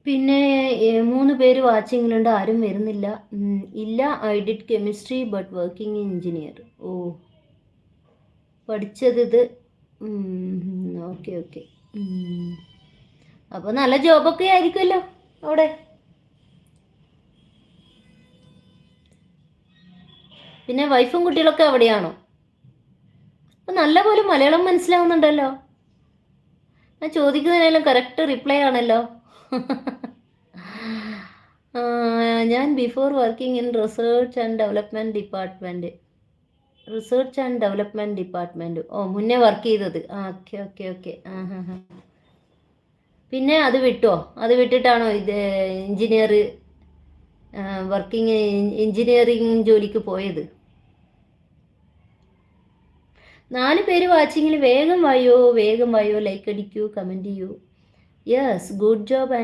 പിന്നെ 3 പേര് വാച്ചിങ്ങിലുണ്ട്. ആരും വരുന്നില്ല. ഇല്ല, I did chemistry but working engineer. ഓ, പഠിച്ചത് ഇത്. Okay okay. അപ്പോൾ നല്ല ജോബൊക്കെ ആയിരിക്കുമല്ലോ അവിടെ. പിന്നെ വൈഫും കുട്ടികളൊക്കെ അവിടെയാണോ? അപ്പം നല്ലപോലെ മലയാളം മനസ്സിലാവുന്നുണ്ടല്ലോ. ഞാൻ ചോദിക്കുന്നതിനെല്ലാം കറക്റ്റ് റിപ്ലൈ ആണല്ലോ. ഞാൻ before working in research and development department. ഓ, മുന്നേ വർക്ക് ചെയ്തത്. Okay okay okay. പിന്നെ അത് വിട്ടോ? അത് വിട്ടിട്ടാണോ ഇത് എഞ്ചിനീയറിംഗ് ജോലിക്ക് പോയത്? 4 പേര് വാച്ചിങ്ങിൽ. വേഗം വായോ, ലൈക്ക് അടിക്കൂ, കമൻറ്റ് ചെയ്യൂ. Yes, good job.